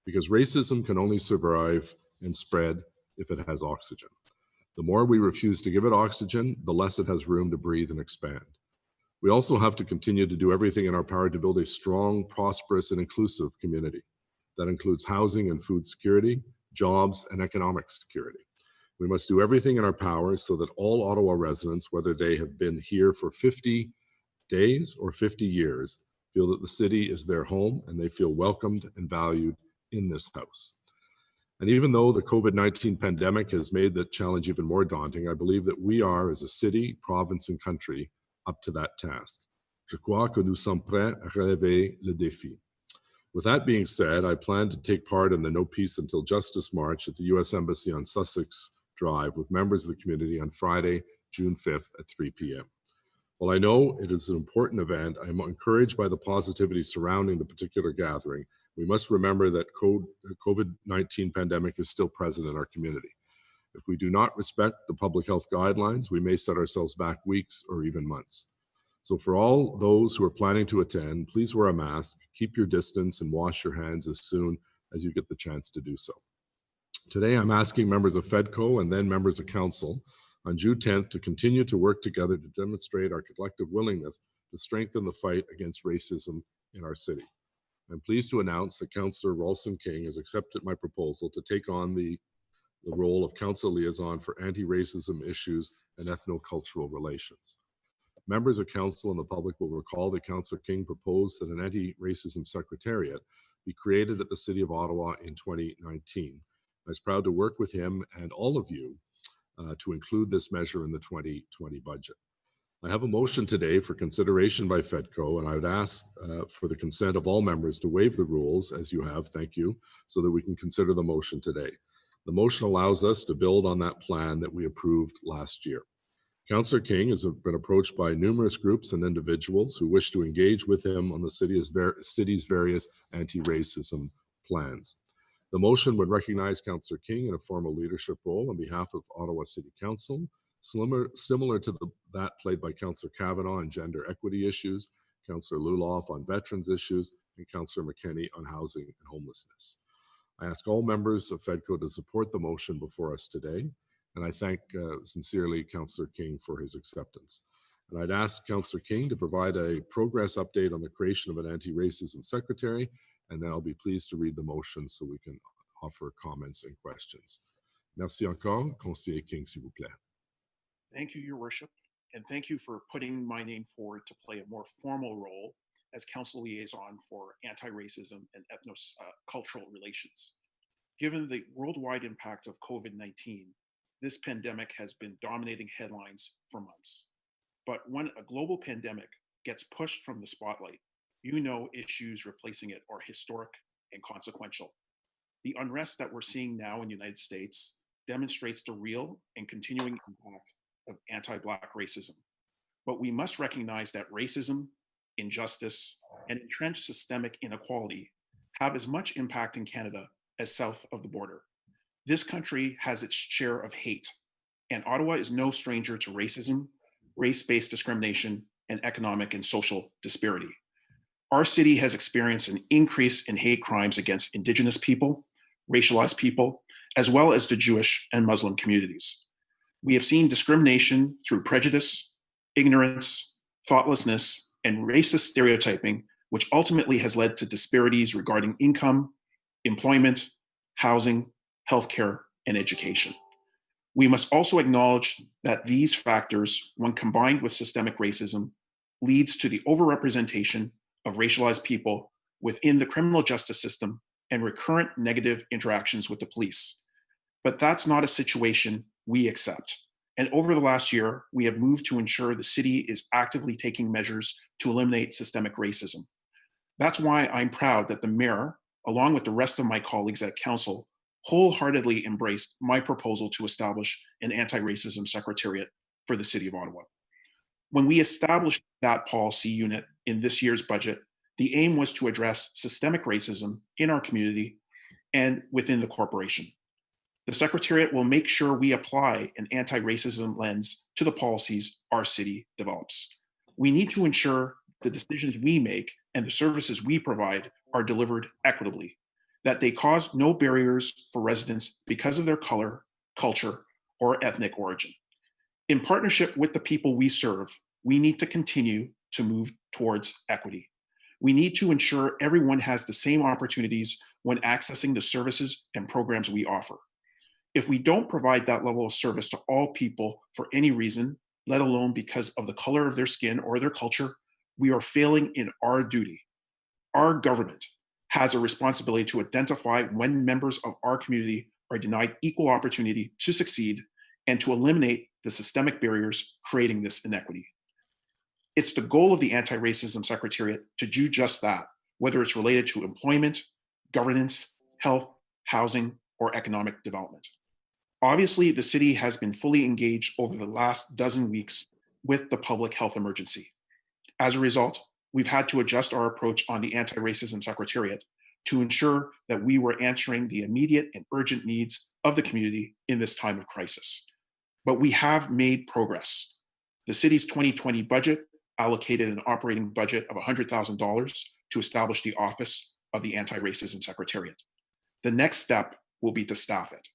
because racism can only survive and spread if it has oxygen. The more we refuse to give it oxygen, the less it has room to breathe and expand. We also have to continue to do everything in our power to build a strong, prosperous, and inclusive community. That includes housing and food security, jobs, and economic security. We must do everything in our power so that all Ottawa residents, whether they have been here for 50 days or 50 years, feel that the city is their home and they feel welcomed and valued in this house. And even though the COVID-19 pandemic has made that challenge even more daunting, I believe that we are, as a city, province, and country, up to that task. Je crois que nous sommes prêts à relever le défi. With that being said, I plan to take part in the No Peace Until Justice March at the U.S. Embassy on Sussex Drive with members of the community on Friday, June 5th at 3 p.m. While I know it is an important event, I am encouraged by the positivity surrounding the particular gathering. We must remember that the COVID-19 pandemic is still present in our community. If we do not respect the public health guidelines, we may set ourselves back weeks or even months. So for all those who are planning to attend, please wear a mask, keep your distance, and wash your hands as soon as you get the chance to do so. Today, I'm asking members of FEDCO and then members of Council on June 10th to continue to work together to demonstrate our collective willingness to strengthen the fight against racism in our city. I'm pleased to announce that Councillor Rawlson King has accepted my proposal to take on the role of Council Liaison for anti-racism issues and ethnocultural relations. Members of Council and the public will recall that Councillor King proposed that an anti-racism secretariat be created at the City of Ottawa in 2019. I was proud to work with him and all of you to include this measure in the 2020 budget. I have a motion today for consideration by FEDCO, and I would ask for the consent of all members to waive the rules, as you have, thank you, so that we can consider the motion today. The motion allows us to build on that plan that we approved last year. Councillor King has been approached by numerous groups and individuals who wish to engage with him on the city's various anti-racism plans. The motion would recognize Councillor King in a formal leadership role on behalf of Ottawa City Council, similar to that played by Councillor Kavanagh on gender equity issues, Councillor Luloff on veterans issues, and Councillor McKenney on housing and homelessness. I ask all members of FEDCO to support the motion before us today, and I thank sincerely Councillor King for his acceptance. And I'd ask Councillor King to provide a progress update on the creation of an anti-racism secretary, and then I'll be pleased to read the motion so we can offer comments and questions. Merci encore, Councillor King, s'il vous plaît. Thank you, Your Worship, and thank you for putting my name forward to play a more formal role as Council Liaison for anti-racism and ethnocultural relations. Given the worldwide impact of COVID-19, this pandemic has been dominating headlines for months. But when a global pandemic gets pushed from the spotlight, you know issues replacing it are historic and consequential. The unrest that we're seeing now in the United States demonstrates the real and continuing impact of anti-Black racism. But we must recognize that racism, injustice, and entrenched systemic inequality have as much impact in Canada as south of the border. This country has its share of hate, and Ottawa is no stranger to racism, race-based discrimination, and economic and social disparity. Our city has experienced an increase in hate crimes against Indigenous people, racialized people, as well as the Jewish and Muslim communities. We have seen discrimination through prejudice, ignorance, thoughtlessness, and racist stereotyping, which ultimately has led to disparities regarding income, employment, housing, healthcare, and education. We must also acknowledge that these factors, when combined with systemic racism, leads to the overrepresentation of racialized people within the criminal justice system and recurrent negative interactions with the police. But that's not a situation we accept. And over the last year, we have moved to ensure the city is actively taking measures to eliminate systemic racism. That's why I'm proud that the mayor, along with the rest of my colleagues at council, wholeheartedly embraced my proposal to establish an anti-racism secretariat for the City of Ottawa. When we established that policy unit in this year's budget, the aim was to address systemic racism in our community and within the corporation. The Secretariat will make sure we apply an anti-racism lens to the policies our city develops. We need to ensure the decisions we make and the services we provide are delivered equitably. that they cause no barriers for residents because of their color, culture, or ethnic origin. In partnership with the people we serve, we need to continue to move towards equity. We need to ensure everyone has the same opportunities when accessing the services and programs we offer. If we don't provide that level of service to all people for any reason, let alone because of the color of their skin or their culture, we are failing in our duty. Our government has a responsibility to identify when members of our community are denied equal opportunity to succeed and to eliminate the systemic barriers creating this inequity. It's the goal of the Anti-Racism Secretariat to do just that, whether it's related to employment, governance, health, housing, or economic development. Obviously, the city has been fully engaged over the last dozen weeks with the public health emergency. As a result, we've had to adjust our approach on the Anti-Racism Secretariat to ensure that we were answering the immediate and urgent needs of the community in this time of crisis. But we have made progress. The city's 2020 budget allocated an operating budget of $100,000 to establish the office of the Anti-Racism Secretariat. The next step will be to staff it.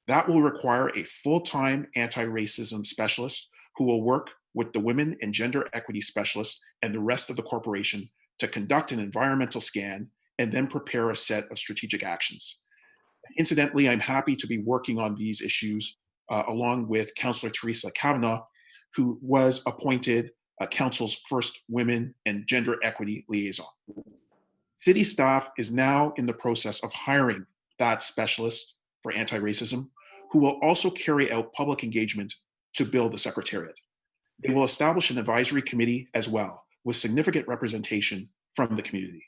That will require a full-time anti-racism specialist who will work with the women and gender equity specialists and the rest of the corporation to conduct an environmental scan and then prepare a set of strategic actions. Incidentally, I'm happy to be working on these issues along with Councillor Teresa Kavanaugh, who was appointed Council's first Women and Gender Equity Liaison. City staff is now in the process of hiring that specialist for anti-racism, who will also carry out public engagement to build the Secretariat. They will establish an advisory committee as well, with significant representation from the community.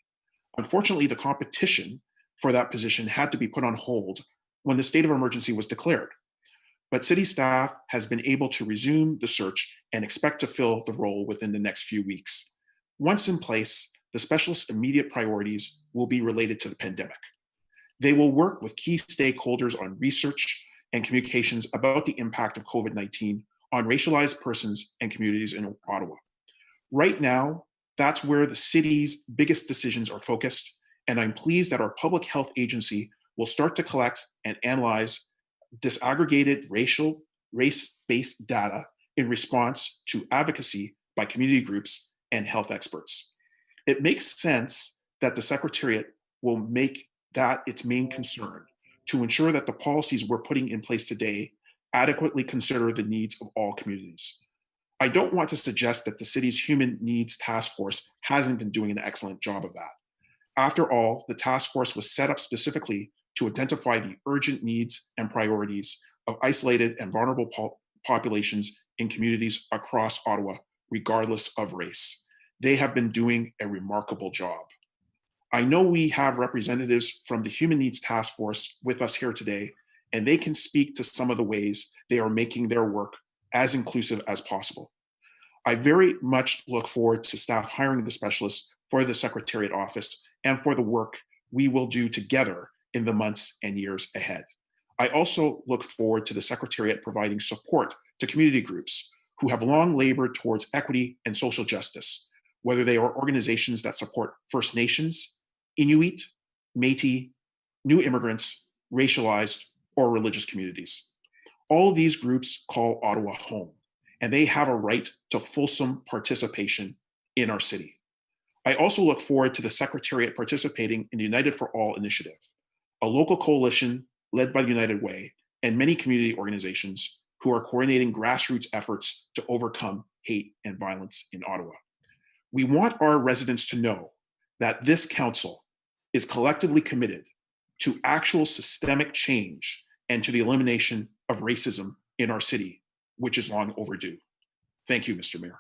Unfortunately, the competition for that position had to be put on hold when the state of emergency was declared. But city staff has been able to resume the search and expect to fill the role within the next few weeks. Once in place, the specialist's immediate priorities will be related to the pandemic. They will work with key stakeholders on research and communications about the impact of COVID-19 on racialized persons and communities in Ottawa. Right now, that's where the city's biggest decisions are focused, and I'm pleased that our public health agency will start to collect and analyze disaggregated race-based data in response to advocacy by community groups and health experts. It makes sense that the Secretariat will make that its main concern to ensure that the policies we're putting in place today adequately consider the needs of all communities. I don't want to suggest that the city's Human Needs Task Force hasn't been doing an excellent job of that. After all, the task force was set up specifically to identify the urgent needs and priorities of isolated and vulnerable populations in communities across Ottawa, regardless of race. They have been doing a remarkable job. I know we have representatives from the Human Needs Task Force with us here today, and they can speak to some of the ways they are making their work as inclusive as possible. I very much look forward to staff hiring the specialists for the Secretariat office and for the work we will do together in the months and years ahead. I also look forward to the Secretariat providing support to community groups who have long labored towards equity and social justice, whether they are organizations that support First Nations, Inuit, Métis, new immigrants, racialized, or religious communities. All of these groups call Ottawa home, and they have a right to fulsome participation in our city. I also look forward to the Secretariat participating in the United for All initiative, a local coalition led by the United Way and many community organizations who are coordinating grassroots efforts to overcome hate and violence in Ottawa. We want our residents to know that this council is collectively committed to actual systemic change and to the elimination of racism in our city, which is long overdue. Thank you, Mr. Mayor.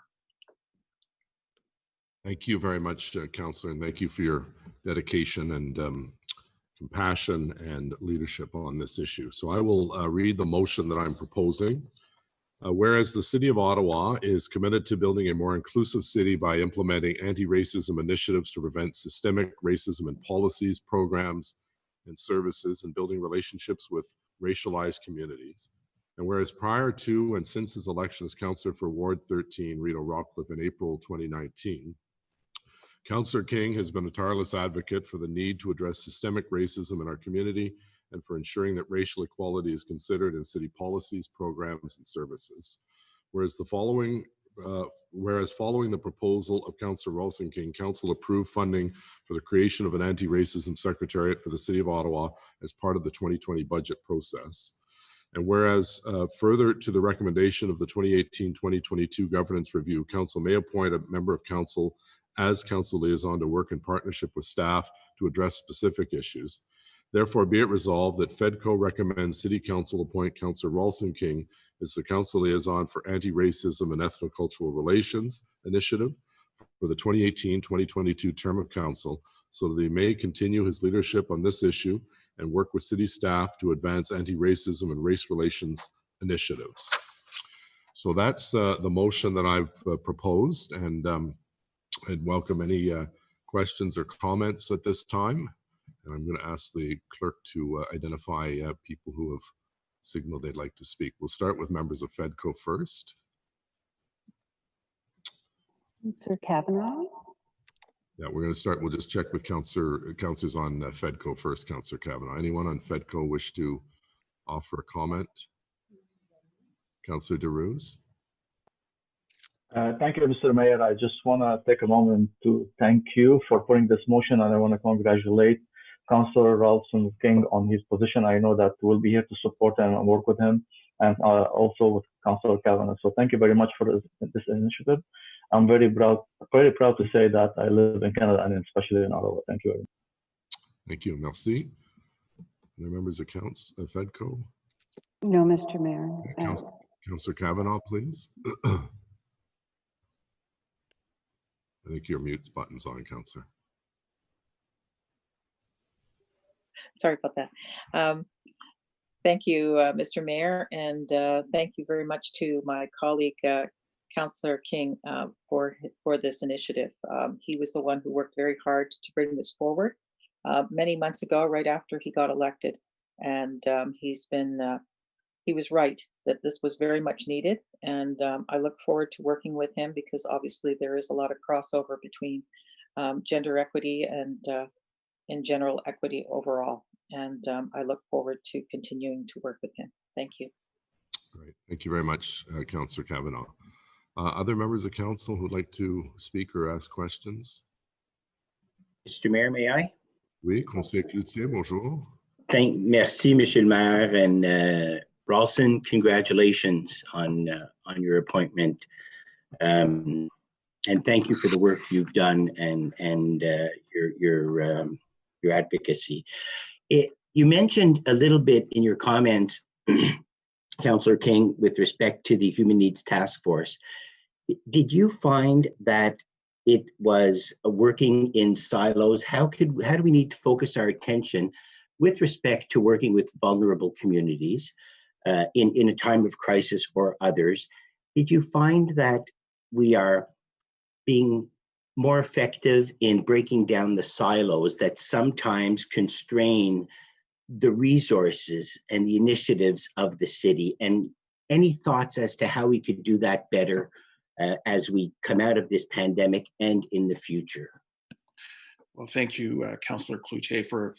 Thank you very much, Councillor, and thank you for your dedication and compassion and leadership on this issue. So I will read the motion that I'm proposing. Whereas the City of Ottawa is committed to building a more inclusive city by implementing anti-racism initiatives to prevent systemic racism in policies, programs, and services, and building relationships with racialized communities. And whereas prior to and since his election as Councillor for Ward 13, Rideau Rockcliffe in April 2019, Councillor King has been a tireless advocate for the need to address systemic racism in our community and for ensuring that racial equality is considered in city policies, programs, and services. Whereas following the proposal of Councillor Rawlson King, Council approved funding for the creation of an anti-racism secretariat for the City of Ottawa as part of the 2020 budget process. And whereas further to the recommendation of the 2018-2022 governance review, Council may appoint a member of Council as Council Liaison to work in partnership with staff to address specific issues. Therefore, be it resolved that FEDCO recommends City Council appoint Councillor Rawlson King as the Council Liaison for Anti-Racism and Ethnocultural Relations Initiative for the 2018-2022 term of Council, so that he may continue his leadership on this issue and work with City staff to advance anti-racism and race relations initiatives. So that's the motion that I've proposed, and I'd welcome any questions or comments at this time. And I'm going to ask the clerk to identify people who have signaled they'd like to speak. We'll start with members of FEDCO first. Councillor Kavanaugh. Yeah, we're going to start. We'll just check with councillors on FEDCO first. Councillor Kavanaugh. Anyone on FEDCO wish to offer a comment? Councillor DeRose. Thank you, Mr. Mayor. I just want to take a moment to thank you for putting this motion, and I want to congratulate Councillor Rawlson King on his position. I know that we'll be here to support him and work with him, and also with Councillor Kavanaugh. So thank you very much for this initiative. I'm very proud to say that I live in Canada and especially in Ottawa. Thank you very much. Thank you. Merci. Other members of FEDCO? No, Mr. Mayor. Councillor Kavanaugh, please. I think your mute button's on, Councillor. Sorry about that. Thank you, Mr. Mayor, and thank you very much to my colleague, Councillor King, for this initiative. He was the one who worked very hard to bring this forward many months ago, right after he got elected, and he was right that this was very much needed, and I look forward to working with him because obviously there is a lot of crossover between gender equity and in general equity overall, and I look forward to continuing to work with him. Thank you. Great. Thank you very much, Councillor Kavanaugh. Other members of council who'd like to speak or ask questions? Mr. Mayor, may I? Oui, Conseiller Cloutier, bonjour. Merci, Monsieur le Maire, and Rawlson, congratulations on your appointment, and thank you for the work you've done and your advocacy. You mentioned a little bit in your comments, Councillor King, with respect to the Human Needs Task Force. Did you find that it was working in silos? How do we need to focus our attention with respect to working with vulnerable communities in a time of crisis or others? Did you find that we are being more effective in breaking down the silos that sometimes constrain the resources and the initiatives of the city? And any thoughts as to how we could do that better as we come out of this pandemic and in the future? Well, thank you, Councillor Cloutier, for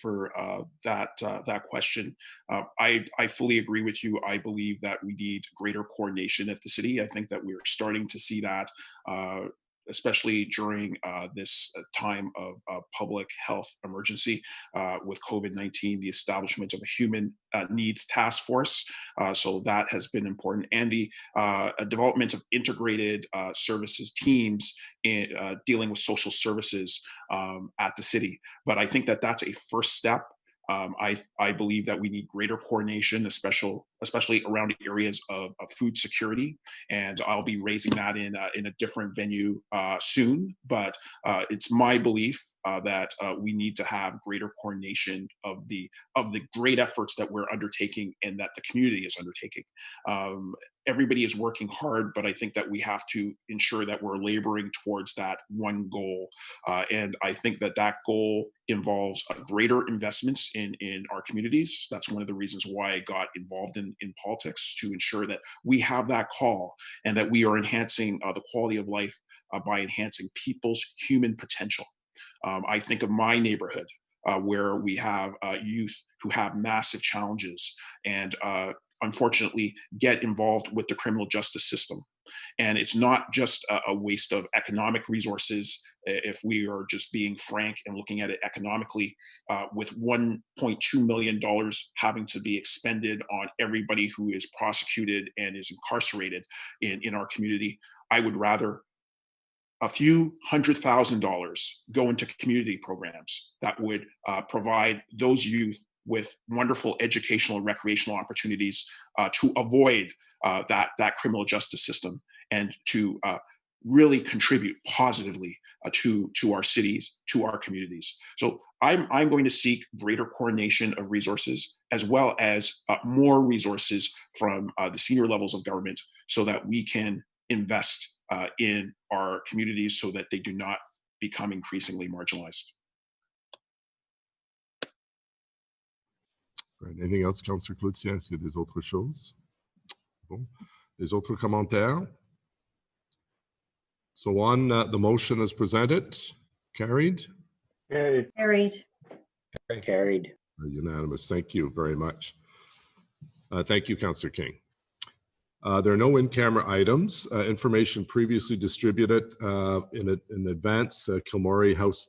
that question. I fully agree with you. I believe that we need greater coordination at the city. I think that we're starting to see that, especially during this time of public health emergency with COVID-19, the establishment of a Human Needs Task Force. So that has been important. And the development of integrated services teams in dealing with social services at the city. But I think that that's a first step. I believe that we need greater coordination, especially around areas of food security, and I'll be raising that in a different venue soon. But it's my belief that we need to have greater coordination of the great efforts that we're undertaking and that the community is undertaking. Everybody is working hard, but I think that we have to ensure that we're laboring towards that one goal. And I think that that goal involves greater investments in our communities. That's one of the reasons why I got involved in politics, to ensure that we have that call and that we are enhancing the quality of life by enhancing people's human potential. I think of my neighborhood where we have youth who have massive challenges and unfortunately get involved with the criminal justice system. And it's not just a waste of economic resources, if we are just being frank and looking at it economically, with $1.2 million having to be expended on everybody who is prosecuted and is incarcerated in our community. I would rather a few $100,000 go into community programs that would provide those youth with wonderful educational and recreational opportunities to avoid that criminal justice system and to really contribute positively to our cities, to our communities. So I'm going to seek greater coordination of resources as well as more resources from the senior levels of government so that we can invest in our communities so that they do not become increasingly marginalized. Right. Anything else, Councillor Cloutier? Est-ce qu'il y a des autres choses? Bon. Les autres commentaires? So on the motion as presented, carried? Carried. Carried. Carried. Unanimous. Thank you very much. Thank you, Councillor King. There are no in-camera items. Information previously distributed in advance. Kilmorey House